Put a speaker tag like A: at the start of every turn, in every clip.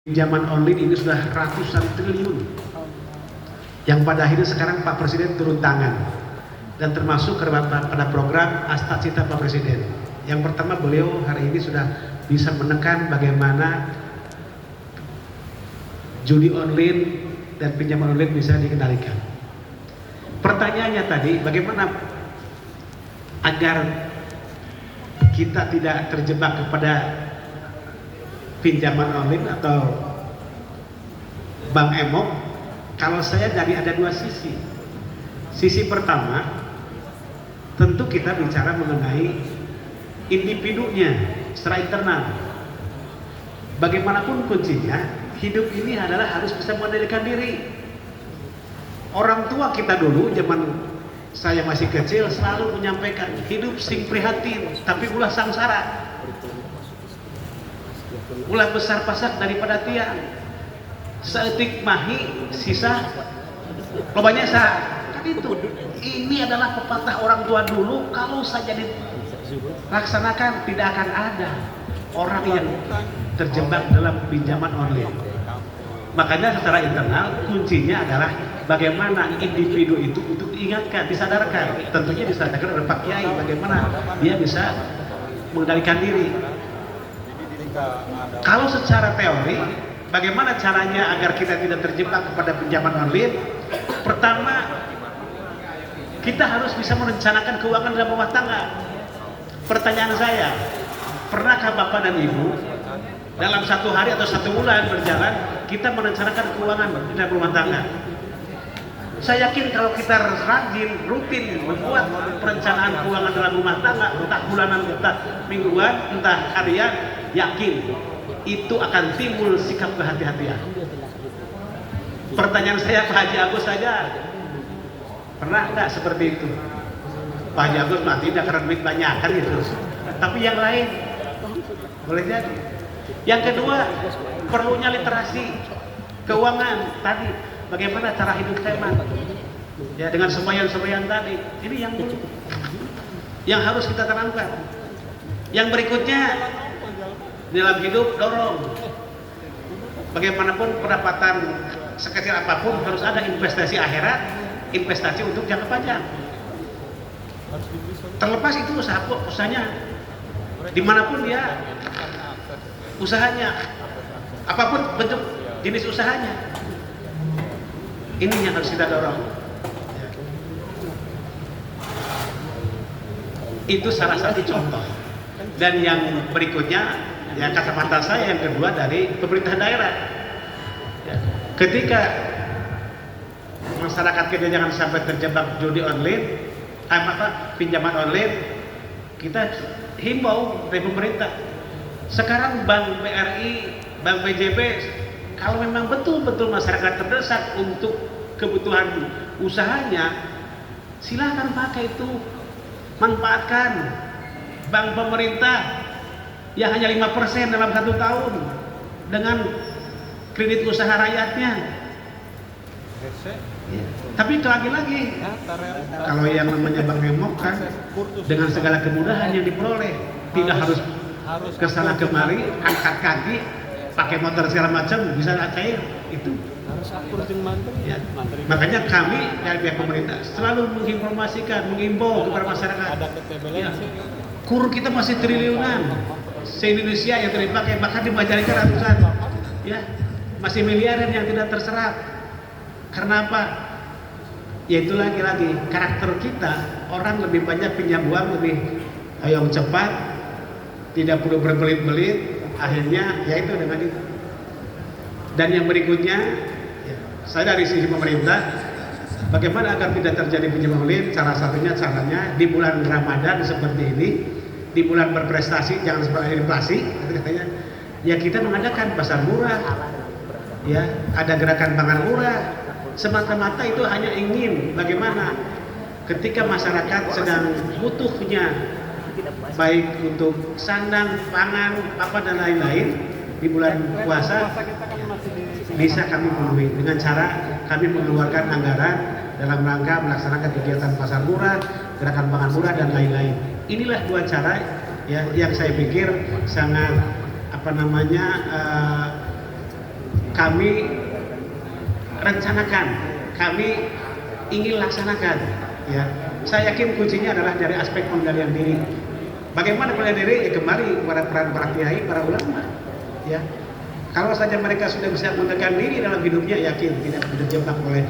A: Pinjaman online ini sudah ratusan triliun yang pada akhirnya sekarang Pak Presiden turun tangan dan termasuk pada program Astacita Pak Presiden. Yang pertama, beliau hari ini sudah bisa menekan bagaimana judi online dan pinjaman online bisa dikendalikan. Pertanyaannya tadi, bagaimana agar kita tidak terjebak kepada pinjaman online atau bank emok? Kalau saya ada dua sisi. Sisi pertama, tentu kita bicara mengenai individunya secara internal. Bagaimanapun kuncinya, hidup ini adalah harus bisa mengendalikan diri. Orang tua kita dulu zaman saya masih kecil selalu menyampaikan, hidup sing prihatin tapi ulah sangsara, ulah besar pasak daripada tiang, seetik mahi sisa lobanya sah. Kan itu, ini adalah pepatah orang tua dulu. Kalau saja dilaksanakan, tidak akan ada orang yang terjebak dalam pinjaman online. Makanya secara internal kuncinya adalah bagaimana individu itu untuk diingatkan, disadarkan. Tentunya disadarkan oleh Pak Kiai bagaimana dia bisa mengendalikan diri. Kalau secara teori, bagaimana caranya agar kita tidak terjebak kepada pinjaman online? Pertama, kita harus bisa merencanakan keuangan dalam rumah tangga. Pertanyaan saya, pernahkah Bapak dan Ibu dalam satu hari atau satu bulan berjalan kita merencanakan keuangan di dalam rumah tangga? Saya yakin kalau kita rajin, rutin membuat perencanaan keuangan dalam rumah tangga, entah bulanan, entah mingguan, entah harian, yakin itu akan timbul sikap kehati-hatian. Pertanyaan saya, Pak Haji Agus saja, pernah nggak seperti itu? Pak Haji Agus mah tidak, karena duit banyak kan gitu. Tapi yang lain boleh jadi. Yang kedua, perlunya literasi keuangan tadi. Bagaimana cara hidup hemat? Ya, dengan semboyan-semboyan tadi. Ini yang harus kita tanamkan. Yang berikutnya, dalam hidup dorong. Bagaimanapun pendapatan sekecil apapun harus ada investasi akhirat, investasi untuk jangka panjang. Terlepas itu usahanya, dimanapun dia usahanya, apapun bentuk jenis usahanya, ini yang harus kita dorong. Itu salah satu contoh. Dan yang berikutnya, yang kacamata saya yang kedua dari pemerintah daerah. Ketika masyarakat kita jangan sampai terjebak judi online, pinjaman online, kita himbau dari pemerintah. Sekarang Bank BRI, Bank BJB, kalau memang betul-betul masyarakat terdesak untuk kebutuhan usahanya, silahkan pakai itu, manfaatkan. Bank pemerintah yang hanya 5% dalam 1 tahun dengan kredit usaha rakyatnya. Ya. Tapi lagi-lagi, kalau yang namanya bank emok kan dengan segala kemudahan yang diperoleh, tidak harus kesana kemari, angkat kaki, pakai motor segala macam, bisa cair itu. Ya. Makanya kami dari pihak pemerintah selalu menginformasikan, mengimbau kepada masyarakat. Ya. Kur kita masih triliunan, se-Indonesia yang tidak dipakai, bahkan dibajarkan ratusan, ya, masih miliaran yang tidak terserap. Karena apa? Yaitu lagi-lagi karakter kita, orang lebih banyak pinjam uang, lebih yang cepat, tidak perlu berbelit-belit, akhirnya yaitu dengan itu. Dan yang berikutnya, ya, saya dari sisi pemerintah, bagaimana agar tidak terjadi pinjaman online? Salah satunya caranya di bulan Ramadan seperti ini, di bulan berprestasi, jangan seperti inflasi, katanya, ya kita mengadakan pasar murah, ya, ada gerakan pangan murah. Semata-mata itu hanya ingin bagaimana ketika masyarakat sedang butuhnya, baik untuk sandang, pangan, apa dan lain-lain di bulan puasa, bisa kami penuhi dengan cara kami mengeluarkan anggaran dalam rangka melaksanakan kegiatan pasar murah, gerakan pangan murah dan lain-lain. Inilah dua cara ya yang saya pikir sangat kami rencanakan, kami ingin laksanakan. Ya, saya yakin kuncinya adalah dari aspek pengendalian diri. Bagaimana pengendalian diri? Ya kembali kepada peran para kiai, para ulama. Ya, kalau saja mereka sudah bisa mengendalikan diri dalam hidupnya, yakin tidak terjebak oleh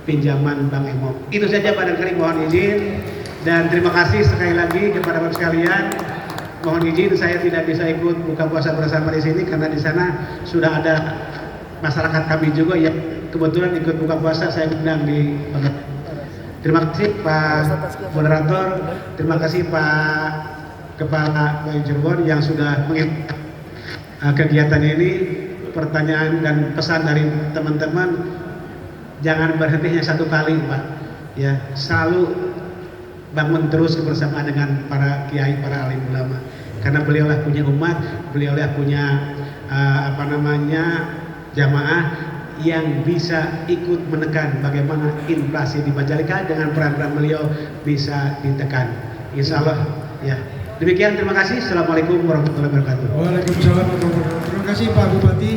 A: pinjaman Bang Emo. Itu saja barangkali, mohon izin dan terima kasih sekali lagi kepada Bapak sekalian. Mohon izin saya tidak bisa ikut buka puasa bersama di sini karena di sana sudah ada masyarakat kami juga yang kebetulan ikut buka puasa, saya undang di. Terima kasih Pak Moderator, terima kasih Pak Kepala Bayu Cirebon yang sudah mengikuti kegiatan ini. Pertanyaan dan pesan dari teman-teman, jangan berhenti hanya satu kali Pak, ya selalu bangun terus bersama dengan para kiai, para alim ulama, karena beliaulah punya umat, beliaulah punya jamaah yang bisa ikut menekan bagaimana inflasi di Majalengka dengan peran-peran beliau bisa ditekan. Insya Allah ya. Demikian, terima kasih. Assalamualaikum warahmatullahi wabarakatuh.
B: Waalaikumsalam warahmatullahi wabarakatuh. Terima kasih Pak Bupati.